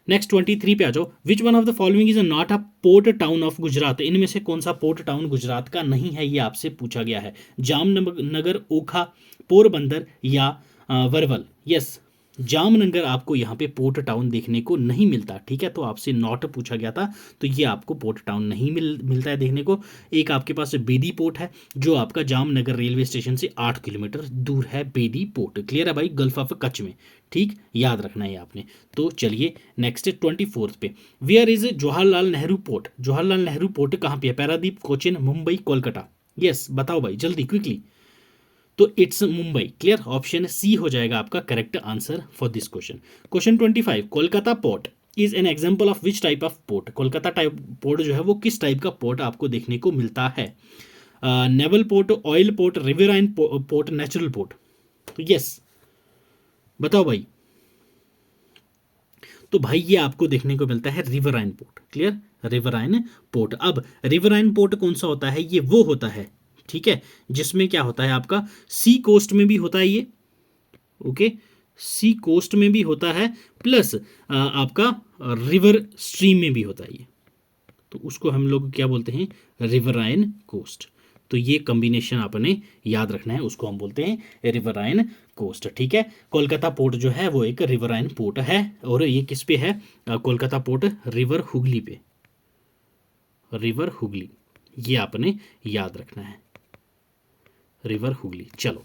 नेक्स्ट 23 पे आ जाओ, which one of the following is not a port town of Gujarat? इनमें से कौन सा पोर्ट टाउन गुजरात का नहीं है, ये आपसे पूछा गया है, जामनगर, ओखा, पोरबंदर या वरवल? यस, जामनगर आपको यहाँ पे पोर्ट टाउन देखने को नहीं मिलता। ठीक है, तो आपसे नॉट पूछा गया था, तो ये आपको पोर्ट टाउन नहीं मिलता है देखने को। एक आपके पास बेदी पोर्ट है जो आपका जामनगर रेलवे स्टेशन से 8 किलोमीटर दूर है, बेदी पोर्ट। क्लियर है भाई, गल्फ ऑफ कच्छ में। ठीक, याद रखना है आपने। तो चलिए नेक्स्ट 24 पे, where is Jawaharlal Nehru port? Jawaharlal Nehru port कहाँ पे है, पारादीप, कोचिन, मुंबई, कोलकाता? यस बताओ भाई जल्दी क्विकली। तो it's Mumbai. Clear, option C हो जाएगा आपका correct answer for this question. Question 25, Kolkata port is an example of which type of port. Kolkata type port जो है वो किस टाइप का पोर्ट आपको देखने को मिलता है? Naval port, oil port, riverine port, natural port. तो यस बताओ भाई। तो भाई ये आपको देखने को मिलता है riverine port. Clear, riverine port. अब रिवराइन पोर्ट कौन सा होता है? ये वो होता है, ठीक है, जिसमें क्या होता है आपका सी कोस्ट में भी होता है ये, ओके, सी कोस्ट में भी होता है, प्लस आपका रिवर स्ट्रीम में भी होता है ये। तो उसको हम लोग क्या बोलते हैं? Riverine coast. तो ये कॉम्बिनेशन आपने याद रखना है, उसको हम बोलते हैं रिवराइन कोस्ट। ठीक है, कोलकाता पोर्ट जो है वो एक रिवराइन पोर्ट है, और ये किस पे है? कोलकाता पोर्ट रिवर हुगली पे, रिवर हुगली, ये आपने याद रखना है, रिवर हुगली। चलो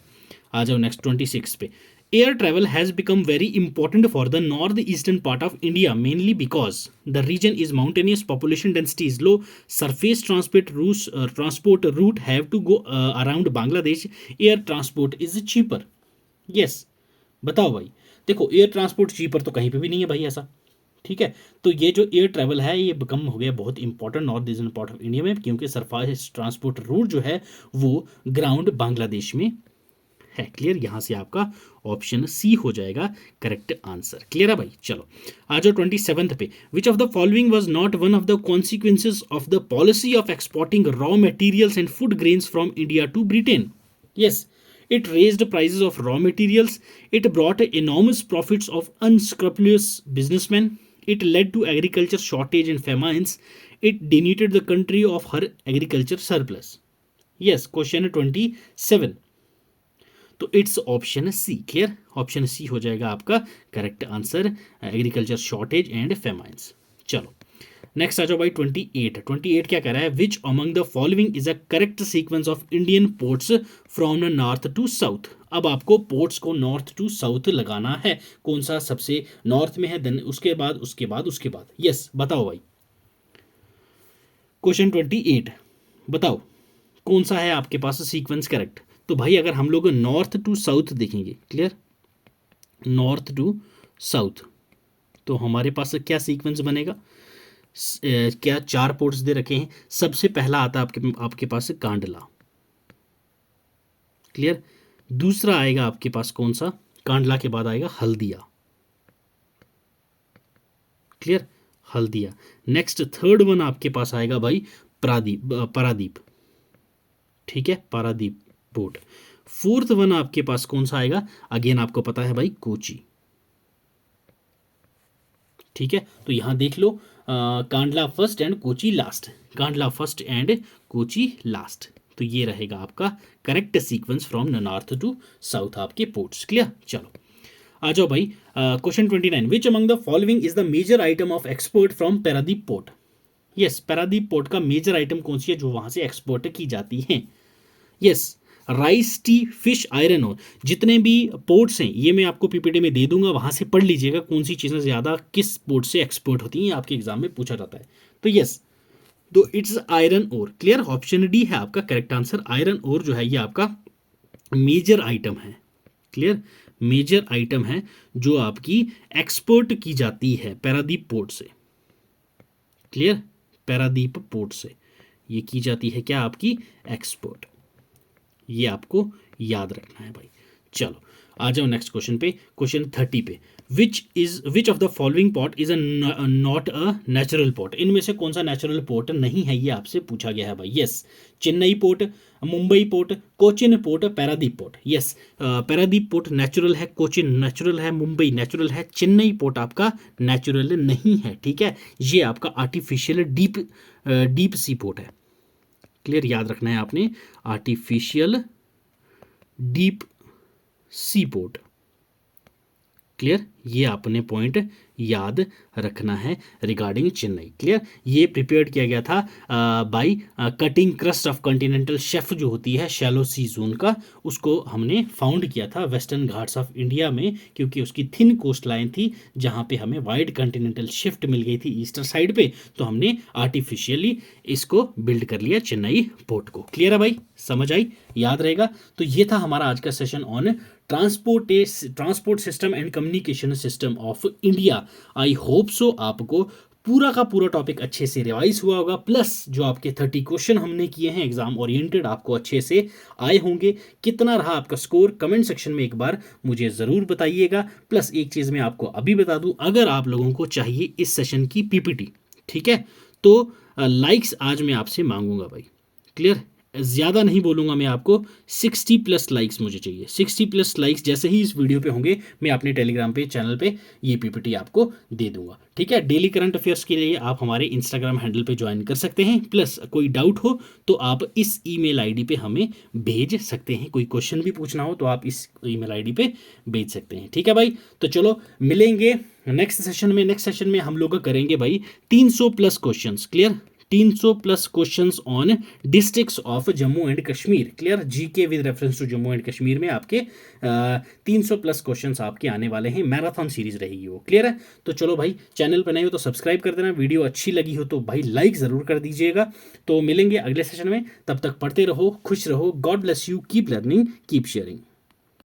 आ जाओ नेक्स्ट 26 पे। Air travel has become very important for the north eastern part of India mainly because the region is mountainous, population density is low, surface transport route have to go around Bangladesh, air transport is cheaper. Yes बताओ भाई। देखो air transport cheaper तो कहीं पे भी नहीं है भाई ऐसा, ठीक है। तो ये जो एयर ट्रैवल है ये बिकम हो गया बहुत important north eastern part of India में, क्योंकि सरफेस ट्रांसपोर्ट रूट जो है वो ग्राउंड बांग्लादेश में है। क्लियर, यहां से आपका ऑप्शन सी हो जाएगा करेक्ट आंसर। क्लियर है भाई। चलो आ जाओ 27 पे। Which of the following was not one of the consequences of the policy of exporting raw materials and food grains from India to Britain? Yes, it raised prices of raw materials, it brought enormous profits of unscrupulous businessmen, it led to agriculture shortage and famines, it denuded the country of her agriculture surplus. Yes, question 27। तो it's option C. Clear, option C हो जाएगा आपका correct answer, agriculture shortage and famines. चलो next आ जाओ भाई 28। 28 क्या कह रहा है? Which among the following is a correct sequence of Indian ports from north to south. अब आपको पोर्ट्स को नॉर्थ टू साउथ लगाना है, कौन सा सबसे नॉर्थ में है, देन उसके बाद उसके बाद उसके बाद। यस बताओ भाई। क्वेश्चन 28 बताओ कौन सा है आपके पास सीक्वेंस करेक्ट। तो भाई अगर हम लोग नॉर्थ टू साउथ देखेंगे, क्लियर, नॉर्थ टू साउथ, तो हमारे पास क्या सीक्वेंस बनेगा? क्या 4 पोर्ट्स दे रखे हैं। सबसे पहला आता है आपके पास कांडला। क्लियर, दूसरा आएगा आपके पास कौन सा? कांडला के बाद आएगा Haldia. Clear, Haldia. Next third one आपके पास आएगा भाई पारादीप। ठीक है, पारादीप पोर्ट। फोर्थ वन आपके पास कौन सा आएगा? अगेन आपको पता है भाई कोची। ठीक है, तो यहां देख लो Kandla first and Kochi last, Kandla first and Kochi last. तो ये रहेगा आपका correct sequence from north to south आपके पोर्ट्स। क्लियर, चलो आ जाओ भाई question 29। Which among the following is the major item of export from Paradip port? Yes, Paradip port का मेजर आइटम कौन सी है जो वहां से एक्सपोर्ट की जाती है? Yes, rice, T, fish, iron और जितने भी पोर्ट्स हैं ये मैं आपको पीपीटी में दे दूंगा, वहां से पढ़ लीजिएगा कौन सी चीज़ें ज़्यादा किस पोर्ट से एक्सपोर्ट होती हैं, आपके एग्जाम में पूछा जाता है। तो यस, तो इट्स आयरन और। क्लियर, ऑप्शन डी है आपका करेक्ट आंसर। आयरन और जो है ये आपका मेजर आइटम है। क्लियर, मेजर आइटम है जो आपकी एक्सपोर्ट की जाती है पैरादीप पोर्ट से। क्लियर, पैरादीप पोर्ट से ये की जाती है क्या? आपकी एक्सपोर्ट। ये आपको याद रखना है भाई। चलो आ जाओ नेक्स्ट क्वेश्चन पे, क्वेश्चन 30 पे। Which of the following port is not a natural port? इनमें से कौन सा नेचुरल पोर्ट नहीं है, ये आपसे पूछा गया है भाई। Yes, Chennai port, Mumbai port, Cochin port, Paradip port. Yes, Paradip port natural है, कोचिन नेचुरल है, मुंबई नेचुरल है, चेन्नई पोर्ट आपका नेचुरल नहीं है। ठीक है, ये आपका आर्टिफिशियल डीप सी पोर्ट है। क्लियर, याद रखना है आपने, artificial deep sea port. Clear, ये आपने पॉइंट याद रखना है रिगार्डिंग चेन्नई। क्लियर, ये प्रिपेयर्ड किया गया था by cutting crust of continental shelf जो होती है शैलो सी जोन का, उसको हमने फाउंड किया था वेस्टर्न घाट्स ऑफ इंडिया में, क्योंकि उसकी थिन कोस्ट लाइन थी जहाँ पे हमें वाइड कॉन्टिनेंटल शिफ्ट मिल गई थी ईस्टर्न साइड पे, तो हमने आर्टिफिशियली इसको बिल्ड कर लिया चेन्नई पोर्ट को। क्लियर है भाई, समझ आई, याद रहेगा। तो ये था हमारा आज का session on transport system and communication system of India. I hope so आपको पूरा का पूरा टॉपिक अच्छे से रिवाइज हुआ होगा, प्लस जो आपके 30 क्वेश्चन हमने किए हैं एग्जाम ओरिएंटेड आपको अच्छे से आए होंगे। कितना रहा आपका स्कोर कमेंट सेक्शन में एक बार मुझे ज़रूर बताइएगा। प्लस एक चीज़ मैं आपको अभी बता दूं, अगर आप लोगों को चाहिए इस सेशन की पीपीटी, ठीक है, तो लाइक्स आज मैं आपसे मांगूंगा भाई। क्लियर, ज़्यादा नहीं बोलूँगा मैं आपको, 60+ लाइक्स मुझे चाहिए। 60+ लाइक्स जैसे ही इस वीडियो पे होंगे मैं अपने टेलीग्राम पे चैनल पे ये पीपीटी आपको दे दूंगा। ठीक है, डेली करंट अफेयर्स के लिए आप हमारे इंस्टाग्राम हैंडल पे ज्वाइन कर सकते हैं। प्लस कोई डाउट हो तो आप इस ईमेल आईडी पे हमें भेज सकते हैं। कोई क्वेश्चन भी पूछना हो तो आप इस ईमेल आईडी पे भेज सकते हैं। ठीक है भाई, तो चलो मिलेंगे नेक्स्ट सेशन में। नेक्स्ट सेशन में हम लोग करेंगे भाई 300+ questions. Clear, 300+ questions on districts of Jammu and Kashmir. Clear, GK with reference to Jammu and Kashmir में आपके 300+ क्वेश्चंस आपके आने वाले हैं। मैराथन सीरीज रहेगी वो। क्लियर है, तो चलो भाई, चैनल पर नए हो तो सब्सक्राइब कर देना, वीडियो अच्छी लगी हो तो भाई लाइक ज़रूर कर दीजिएगा। तो मिलेंगे अगले सेशन में, तब तक पढ़ते रहो, खुश रहो, God bless you, keep learning, keep sharing.